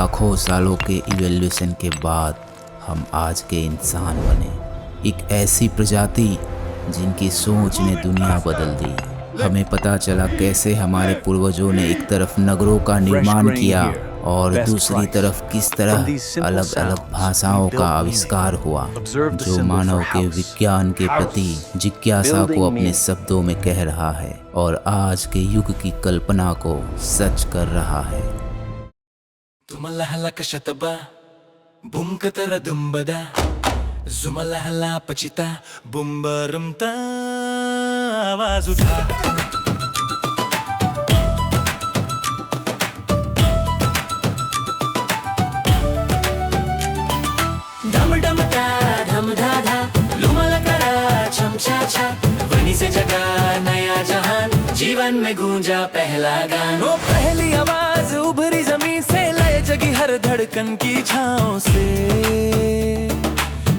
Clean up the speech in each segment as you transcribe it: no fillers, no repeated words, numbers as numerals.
लाखों सालों के इवोल्यूशन के बाद हम आज के इंसान बने, एक ऐसी प्रजाति जिनकी सोच ने दुनिया बदल दी। हमें पता चला कैसे हमारे पूर्वजों ने एक तरफ नगरों का निर्माण किया और दूसरी तरफ किस तरह अलग अलग भाषाओं का आविष्कार हुआ, जो मानव के विज्ञान के प्रति जिज्ञासा को अपने शब्दों में कह रहा है और आज के युग की कल्पना को सच कर रहा है। तुमलहला कशतबा बुमकतर दुंबदा जुमलहला पचिता बुम्बरमता आवाज उठा। डम डम ता धम धा धा लुमल करा छम छा छा, वनी से जगा नया जहान, जीवन में गूंजा पहला गान। वो पहली आवाज उभरी जमीन से, लय जगी हर धड़कन की छाँव से।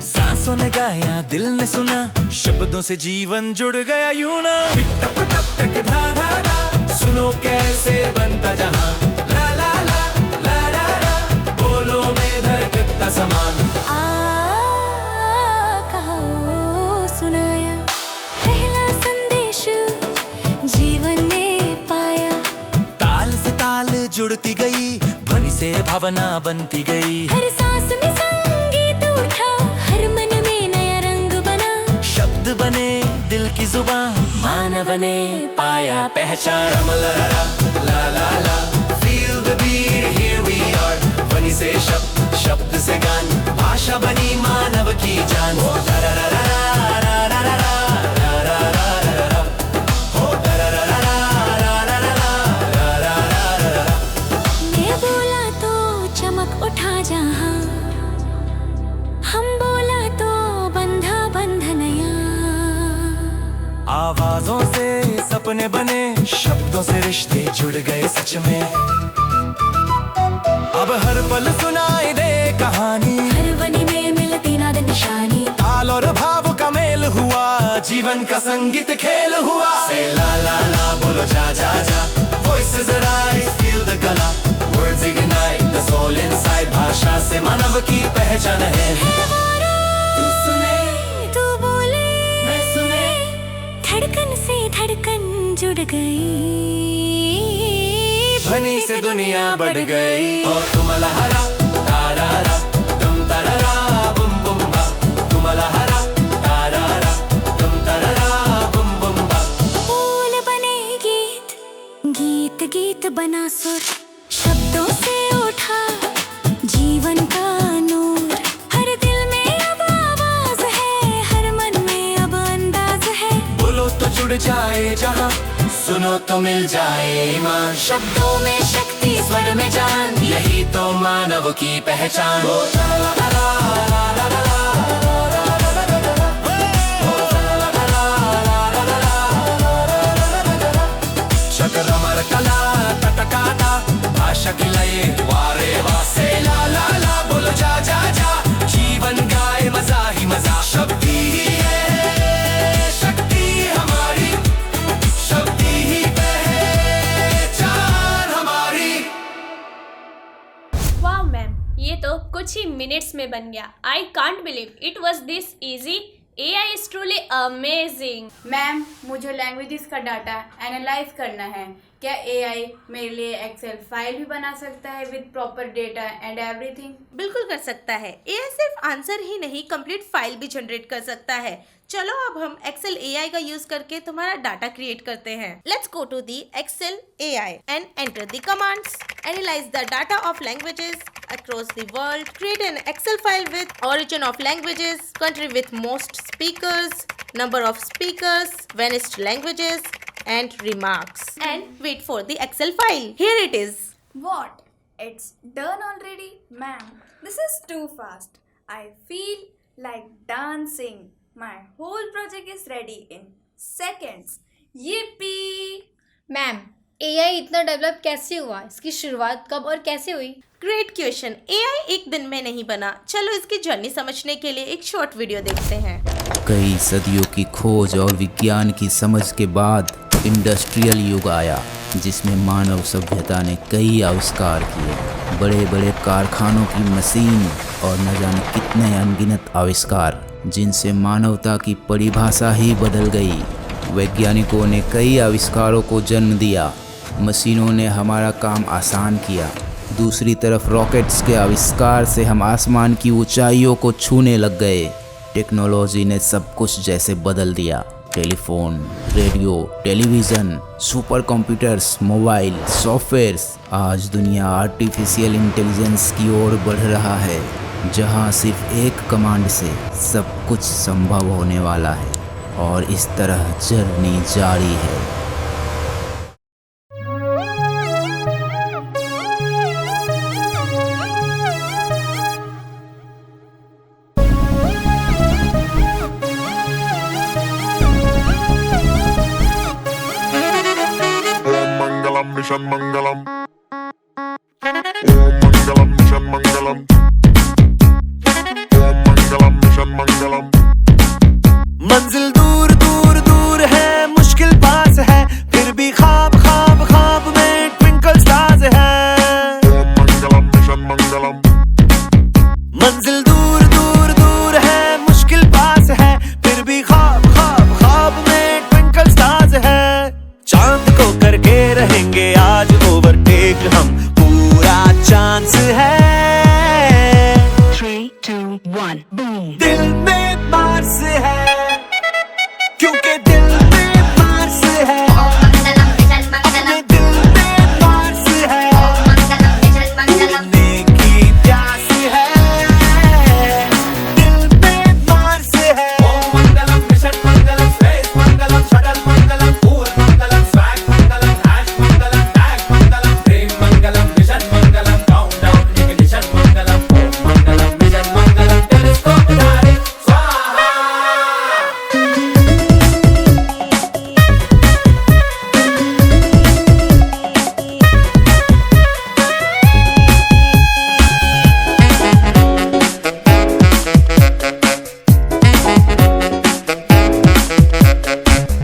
सांसों ने गाया, दिल ने सुना, शब्दों से जीवन जुड़ गया यूं ना। टप टप टक धा धा धा, सुनो कैसे बनता जहां। ला ला ला ला ला ला, बोलो में धड़कता समान। कहो सुनाया पहला संदेश जीवन ने पाया। ताल से ताल जुड़ती गई, ध्वनि से भावना बनती गई। हर सांस में संगीत उठा, हर मन में नया रंग बना। शब्द बने दिल की जुबान, मानव ने पाया पहचान। रमलरा ला ला ला, feel the beat, here we are। ध्वनि से शब्द, शब्द से गान, भाषा बनी मानव की जान। हो मैं बोला तो चमक उठा जहां, हम बोला तो बंधा बंध नया। आवाजों से सपने बने, शब्दों से रिश्ते जुड़ गए सच में। अब हर पल सुनाई दे कहानी, हर वनी में मिलती नाद निशानी। ताल और भाव का मेल हुआ, जीवन का संगीत खेल हुआ। से ला ला ला बोलो जा जा जा, voices arise, feel the gala, words ignite the soul inside। भाषा से मानव की पहचान है। तू सुने, तू बोले, मैं सुने, धड़कन से धड़कन जुड़ गई। ध्वनि से दुनिया बढ़ गई। ओ तुम लहरा तारारा, तुम तररा बुम बुम बा। तुम लहरा तारारा, तुम तररा बुम बुम बा। बोल बने गीत, गीत गीत बना सुर, शब्दों से उठा जीवन का नूर। हर दिल में अब आवाज है, हर मन में अब अंदाज है। बोलो तो जुड़ जाए जहां, सुनो तो मिल जाए ईमान। शब्दों में शक्ति, स्वर में जान, यही तो मानव की पहचान। ओ ला ला ला ला ला ला ला। चक्रमर कला टटकाता, भाषा की लय वारे वासे। ला ला ला बोलो जा जा जा, जीवन गाए मजा ही मजा। शक्ति ही है शक्ति हमारी, शक्ति ही पहचान हमारी। वाह मैम, ये तो कुछ ही मिनट्स में बन गया। I can't believe it was this easy. AI is truly amazing। Ma'am, मुझे लैंग्वेजेस का डाटा एनालाइज करना है। क्या AI मेरे लिए एक्सेल फाइल भी बना सकता है with proper data and everything? बिल्कुल कर सकता है। AI सिर्फ आंसर ही नहीं, कंप्लीट फाइल भी जनरेट कर सकता है। चलो अब हम एक्सेल AI का यूज करके तुम्हारा डाटा क्रिएट करते हैं। Let's go to the Excel AI and enter the commands. Analyse the data of languages across the world, create an Excel file with origin of languages, country with most speakers, number of speakers, vanished languages, and remarks. And wait for the Excel file. Here it is. What? It's done already? Ma'am, this is too fast. I feel like dancing. My whole project is ready in seconds. Yippee! Ma'am, AI इतना develop कैसे हुआ? इसकी शुरुआत कब और कैसे हुई? Great question. AI एक दिन में नहीं बना। चलो इसकी जर्नी समझने के लिए एक शॉर्ट वीडियो देखते हैं। कई सदियों की खोज और विज्ञान की समझ के बाद इंडस्ट्रियल युग आया, जिसमें मानव सभ्यता ने कई आविष्कार किए। बड़े बड़े कारखानों की मशीन और न जाने कितने अनगिनत आविष्कार, जिनसे मानवता की परिभाषा ही बदल गई। वैज्ञानिकों ने कई आविष्कारों को जन्म दिया। मशीनों ने हमारा काम आसान किया। दूसरी तरफ रॉकेट्स के आविष्कार से हम आसमान की ऊंचाइयों को छूने लग गए। टेक्नोलॉजी ने सब कुछ जैसे बदल दिया। Telephone, radio, television, super computers, mobile, softwares. आज दुनिया आर्टिफिशियल इंटेलिजेंस की ओर बढ़ रहा है, जहां सिर्फ एक कमांड से सब कुछ संभव होने वाला है। और इस तरह जर्नी जारी है। Mission Mangalam. Om Mangalam Mission Mangalam. Om Mangalam Mission Mangalam. मंजिल दूर दूर दूर है, मुश्किल पास है, फिर भी ख्वाब ख्वाब ख्वाब में ट्विंकल स्टार्स है। Om Mangalam Mission Mangalam. मंजिल दूर दूर दूर है, मुश्किल पास है, फिर भी ख्वाब ख्वाब ख्वाब में ट्विंकल स्टार्स है। चांद को करके रहेंगे आज ओवरटेक हम, पूरा चांस है। 3, 2, 1, boom. दिल में मार्स है, क्योंकि दिल में मार्स है। अपने दिल में मार्स है, उड़ने की प्यास है। दिल में मार्स है। ओम मंगलम मिशन मंगलम, स्पेस मंगलम, शटल मंगलम, पूर्ण मंगलम, स्वैग मंगलम, हैश मंगलम, टैग मंगलम, ड्रीम मंगलम, मिशन मंगलम, काउंटडाउन इग्निशन मंगलम, ओम मंगलम मिशन मंगलम, टेलीस्कोप उड़ाए स्वाहा।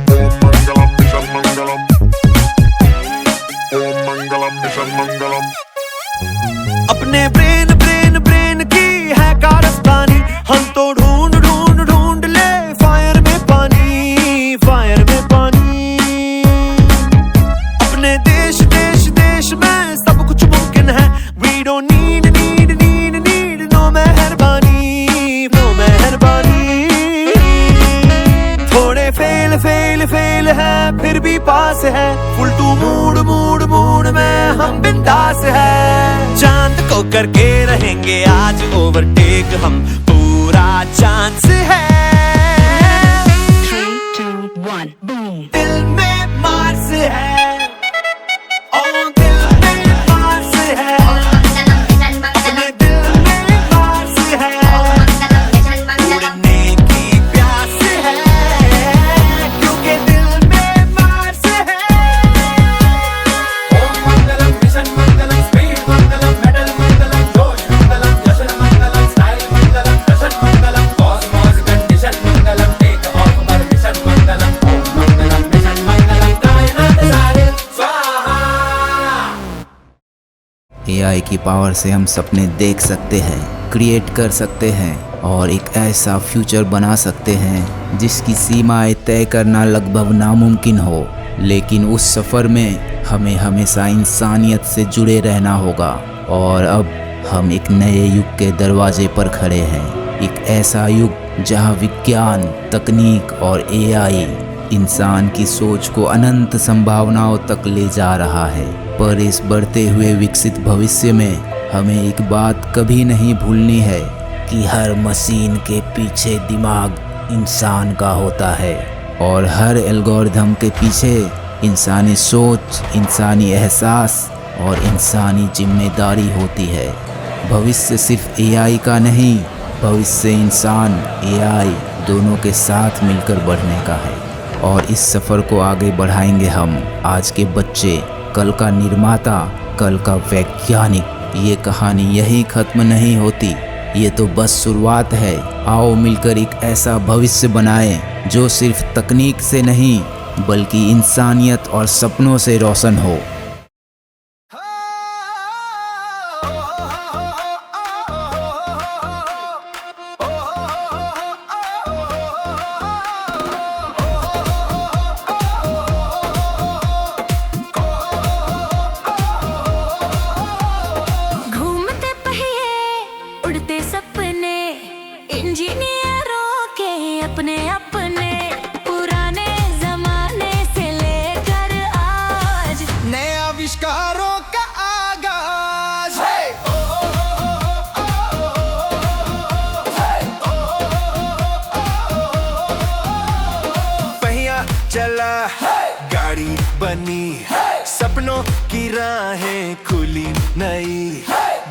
Om Mangalam Mission Mangalam. Om Mangalam Mission Mangalam. अपने ब्रेन ब्रेन ब्रेन की है कारस्तानी, हम तो ढूंढ ढूंढ ढूंढ ले फायर में पानी, फायर में पानी। अपने देश देश देश में सब कुछ मुमकिन है। We don't need need need need no मेहरबानी, नो मेहरबानी। थोड़े फेल फेल फेल है, फिर भी पास है। Full to mood mood mood में हम बिंदास है। चांद को करके रहेंगे आज ओवरटेक हम, पूरा चांस है। 3, 2, 1, boom. दिल में मार्स है, ओ दिल में मार्स है। अपने दिल में मार्स है, उड़ने की प्यास है, क्योंकि दिल में मार्स है। ओम मंगलम मिशन मंगलम, स्पीड मंगलम, मेडल मंगलम, जोश मंगलम, जश्न मंगलम, स्टाइल मंगलम, फैशन मंगलम, कॉस्मोस कंडीशन मंगलम, टेक ऑफ परमिशन मंगलम, ओम मंगलम मिशन मंगलम, कायनात साहिल स्वाहा। एआई की पावर से हम सपने देख सकते हैं, क्रिएट कर सकते हैं और एक ऐसा फ्यूचर बना सकते हैं जिसकी सीमाएं तय करना लगभग नामुमकिन हो। लेकिन उस सफ़र में हमें हमेशा इंसानियत से जुड़े रहना होगा। और अब हम एक नए युग के दरवाजे पर खड़े हैं। एक ऐसा युग जहां विज्ञान, तकनीक और एआई इंसान की सोच को अनंत संभावनाओं तक ले जा रहा है। पर इस बढ़ते हुए विकसित भविष्य में हमें एक बात कभी नहीं भूलनी है कि हर मशीन के पीछे दिमाग इंसान का होता है और हर एल्गोरिथम के पीछे इंसानी सोच, इंसानी एहसास और इंसानी जिम्मेदारी होती है। भविष्य सिर्फ एआई का नहीं, भविष्य इंसान, एआई दोनों के साथ मिलकर बढ़ने का है। और इस सफ़र को आगे बढ़ाएंगे हम, आज के बच्चे, कल का निर्माता, कल का वैज्ञानिक। ये कहानी यही ख़त्म नहीं होती, ये तो बस शुरुआत है। आओ मिलकर एक ऐसा भविष्य बनाएं जो सिर्फ तकनीक से नहीं बल्कि इंसानियत और सपनों से रोशन हो। घूमते पहिए उड़ते सपने इंजीनियरों के अपने अपने पुराने जमाने से लेकर आज नए आविष्कारों का आगाज पहिया चला गाड़ी बनी सपनों की राहें खुली नई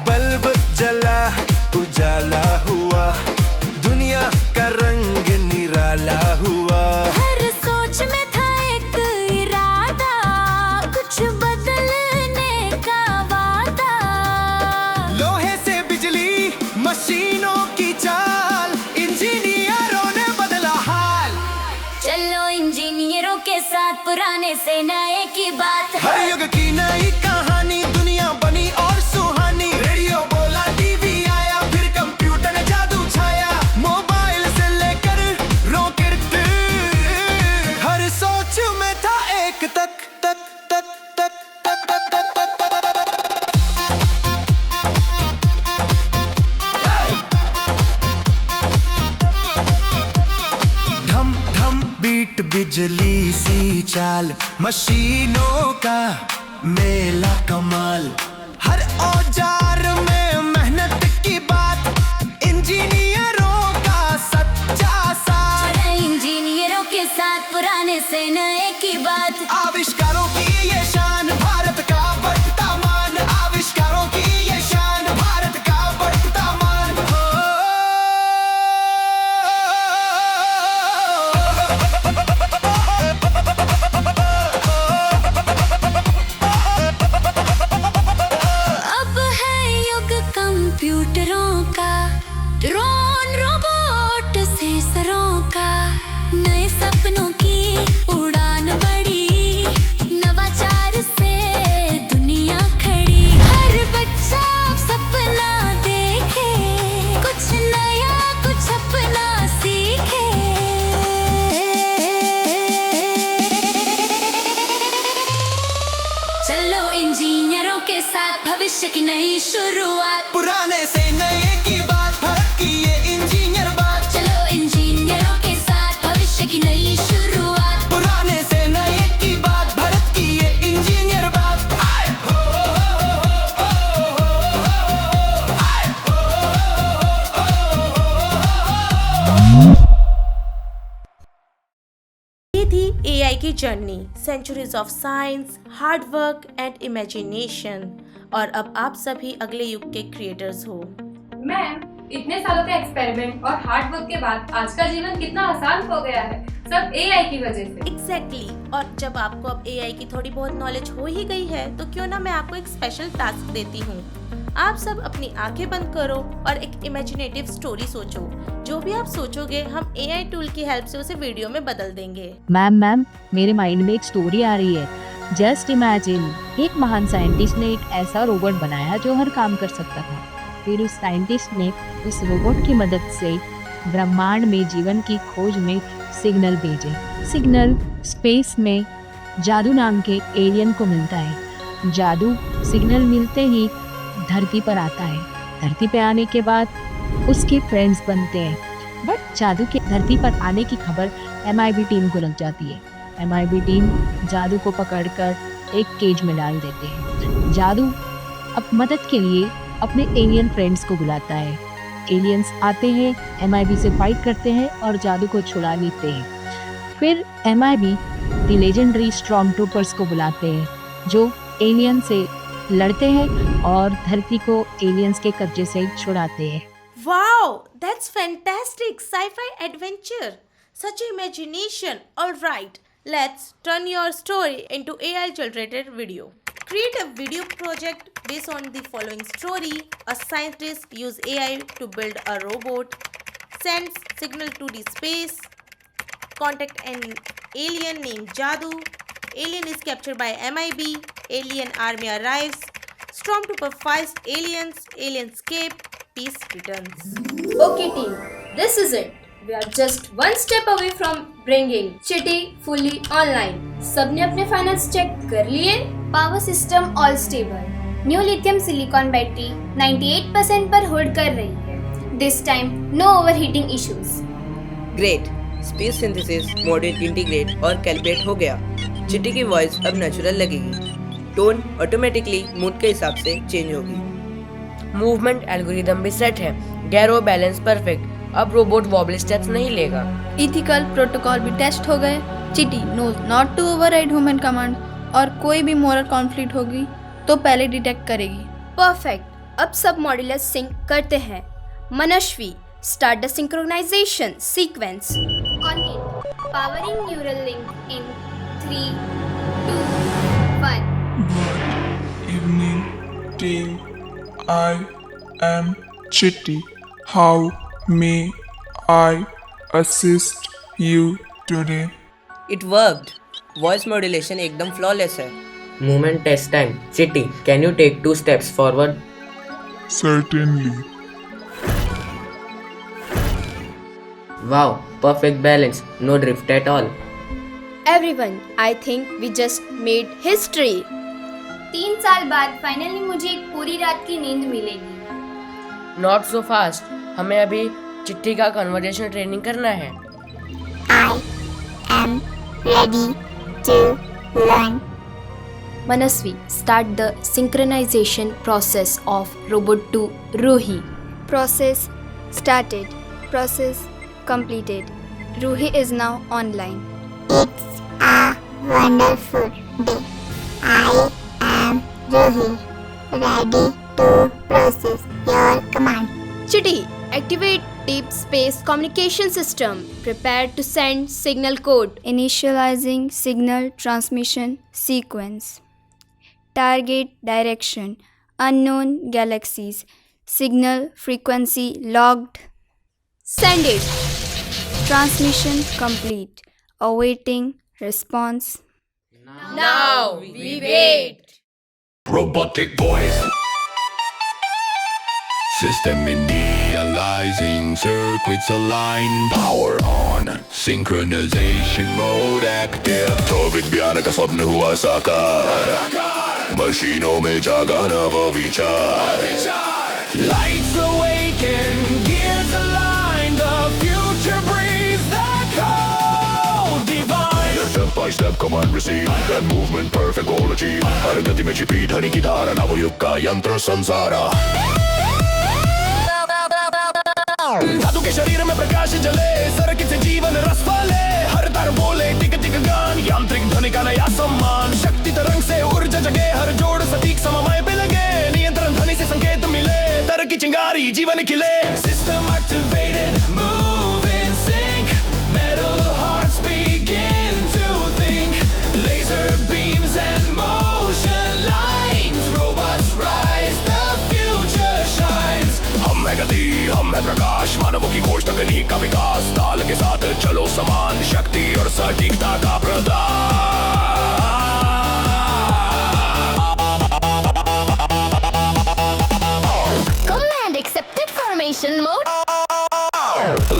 बल्ब जला उजाला हुआ दुनिया का रंग निराला हुआ हर सोच में था एक इरादा कुछ बदलने का वादा लोहे से बिजली मशीनों की चाल इंजीनियरों ने बदला हाल चलो इंजीनियरों के साथ पुराने से नए की बात हर युग की नई कहानी दुनिया बनी और सुहानी रेडियो बोला टीवी आया फिर कंप्यूटर ने जादू छाया मोबाइल से लेकर रॉकेट हर सोच में था एक तक तक तक तक तक तक तक तक धम धम बीट बिजली सी चाल मशीनों का मेला कमाल हर औजार में मेहनत की बात इंजीनियरों का सच्चा साथ चलो इंजीनियरों के साथ पुराने से नए की बात आविष्कारों की ये शान भारत का बढ़ता मान आविष्कारों की ये शान भारत का बढ़ता मान अब है युग कंप्यूटरों का ड्रोन रोबोट सेंसरों का नए सपनों की उड़ान बढ़ी नवाचार से दुनिया खड़ी हर बच्चा अब सपना देखे कुछ नया कुछ अपना सीखे चलो इंजीनियरों के साथ भविष्य की नई शुरुआत पुराने से नए की बात भारत की ये इंजीनियर बात चलो इंजीनियरों के साथ भविष्य की नई शुरुआत पुराने से नए की बात भारत की ये इंजीनियर बात आए हो, आए ये थी एआई की journey, centuries of science, hard work and imagination. और अब आप सभी अगले युग के क्रिएटर्स हो। मैम, इतने सालों के एक्सपेरिमेंट और हार्ड वर्क के बाद आज का जीवन कितना आसान हो गया है, सब एआई की वजह से। एग्जैक्टली और जब आपको अब एआई की थोड़ी बहुत नॉलेज हो ही गई है तो क्यों ना मैं आपको एक स्पेशल टास्क देती हूँ। आप सब अपनी आंखें बंद करो और एक इमेजिनेटिव स्टोरी सोचो। जो भी आप सोचोगे हम एआई टूल की हेल्प से उसे वीडियो में बदल देंगे। मैम मेरे माइंड में एक स्टोरी आ रही है। जस्ट इमेजिन, एक महान साइंटिस्ट ने एक ऐसा रोबोट बनाया जो हर काम कर सकता था। फिर उस साइंटिस्ट ने उस रोबोट की मदद से ब्रह्मांड में जीवन की खोज में सिग्नल भेजे। सिग्नल स्पेस में जादू नाम के एलियन को मिलता है। जादू सिग्नल मिलते ही धरती पर आता है। धरती पे आने के बाद उसके फ्रेंड्स बनते हैं। बट जादू के धरती पर आने की खबर MIB टीम को लग जाती है। MIB टीम जादू को पकड़कर एक केज में डाल देते हैं। जादू अब मदद के लिए अपने एलियन फ्रेंड्स को बुलाता है। एलियंस आते हैं, MIB से फाइट करते हैं और जादू को छुड़ा लेते हैं। फिर MIB the legendary storm troopers को बुलाते हैं जो एलियन से लड़ते हैं और धरती को एलियंस के कब्जे से छुड़ाते हैं। Wow, that's fantastic sci-fi adventure. Such imagination. All right, let's turn your story into AI generated video. Create a video project based on the following story. A scientist use AI to build a robot, sends signal to the space, contact an alien named Jadu. Alien is captured by MIB. Alien army arrives. Stormtrooper fights aliens. Alien escape. Peace returns. Okay team, this is it. We are just one step away from bringing Chitty fully online. सबने अपने finals check कर लिए? Power system all stable. New lithium silicon battery 98% पर hold कर रही है। This time no overheating issues. Great, space synthesis module integrate और calibrate हो गया। चिट्टी की वॉइस अब नेचुरल लगेगी। टोन ऑटोमेटिकली मूड के हिसाब से चेंज होगी। मूवमेंट एल्गोरिदम भी सेट है। Gyro balance perfect. अब रोबोट वॉबल स्टेप्स नहीं लेगा। इथिकल प्रोटोकॉल भी टेस्ट हो गए। Chitti knows not to override human command और कोई भी मोरल कॉन्फ्लिक्ट होगी तो पहले डिटेक्ट करेगी। परफेक्ट। अब सब मॉड्यूलर सिंक करते हैं। Manasvi, start the synchronization sequence. On it, powering neural link in 3, 2, 1। Good evening, team. I am Chitty. How may I assist you today? It worked. Voice modulation एकदम flawless है। Movement test time. Chitti, can you take 2 steps forward? Certainly. Wow, perfect balance, no drift at all. Everyone, I think we just made history. 3 साल बाद finally मुझे एक पूरी रात की नींद मिलेगी। नॉट सो फास्ट, हमें अभी चिट्टी का कन्वर्जेशन ट्रेनिंग करना है। I am ready to learn. Manasvi, start the synchronization process of Robot to Ruhi. Process started. Process completed. Ruhi is now online. It's a wonderful day. I am Ruhi, ready to process your command. Chitty, activate Deep Space Communication System. Prepare to send signal code. Initializing signal transmission sequence. Target direction unknown galaxies. Signal frequency logged. Send it. Transmission complete. Awaiting response. Now we wait. Robotic voice. System initializing, circuits align, power on, synchronization mode active. तो विज्ञान का स्वप्न हुआ साकार, मशीनों में जागा नवा विचार. Lights awaken, gears align, the future breathes that code divine. Step by step command receive, and movement perfect goal achieve. हर गति में छिपी धनी की धारा, नवयुग का यंत्र संसारा. धातु के शरीर में प्रकाश जले, सर्किट से जीवन रस फले. हर तार बोले टिक टिक गान, यांत्रिक ध्वनि का नया सम्मान. शक्ति तरंग से ऊर्जा जगे, हर जोड़ सटीक सममय पे लगे. नियंत्रण ध्वनि से संकेत मिले, तरंग की चिंगारी जीवन खिले. System activated, move in sync. Metal hearts begin to think. Laser beams and motion lines. Robots rise, the future shines. हम है गति, हम है प्रकाश, मानवों की खोज तकनीक का विकास. ताल के साथ चलो समान, शक्ति और सटीकता का प्रदान. Command accepted formation mode.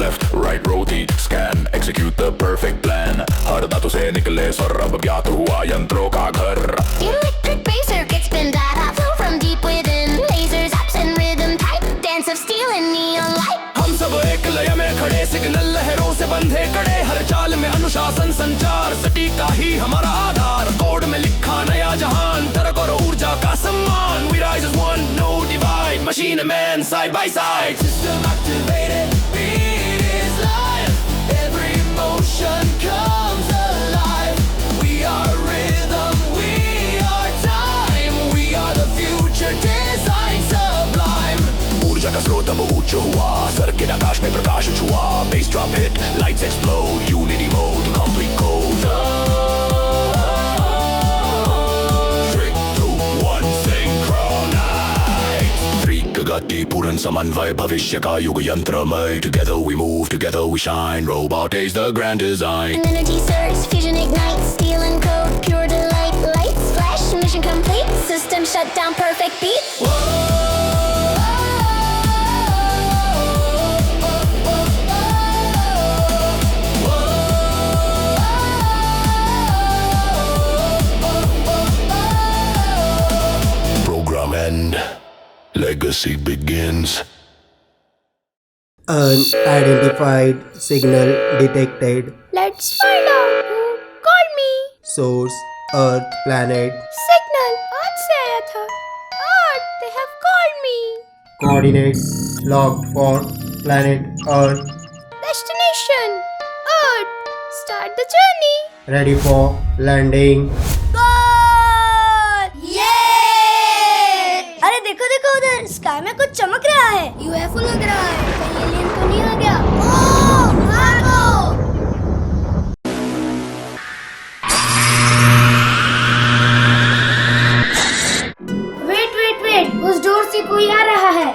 Left, right, rotate, scan, execute the perfect plan. हर धातु से निकले स्वर, अब ज्ञात हुआ यंत्रों का घर. Electric bass circuits spin data flow from deep within. Lasers, ups and rhythm type, dance of steel and neon light. हम सब एक लय में खड़े, सिग्नल लहरों से बंधे कड़े. हर चाल में अनुशासन संचार, सटीकता ही हमारा आधार. कोड में लिखा नया जहान, तरक और ऊर्जा का सम्मान. We rise as one, no divide, machine and man side by side. System activated, beat is life. Every motion comes alive. We are rhythm, we are time. We are the future, design sublime. ऊर्जा का स्रोत अब उच्च हुआ, circuit आकाश में प्रकाश छुआ. Bass drop hit, lights explode, unity mode, complete code. 3, 2, 1, synchronize. 3 गति पूर्ण समन्वय भविष्य का युग यंत्रमय Together we move, together we shine Robot is the grand design An energy surge, fusion ignites, steel and code, pure delight. Lights flash, mission complete. System shut down, perfect beat. Program end Legacy begins Unidentified signal detected. Let's find out who called me. Source Earth planet. Signal Earth से आया था. Earth, they have called me. Coordinates locked for planet Earth. Destination Earth. Start the journey. Ready for landing. अरे देखो देखो उधर sky में कुछ चमक रहा है. यूएफओ लग रहा है. कहीं एलियन तो नहीं आ गया? ओह, भागो! वेट वेट वेट, उस डोर से कोई आ रहा है.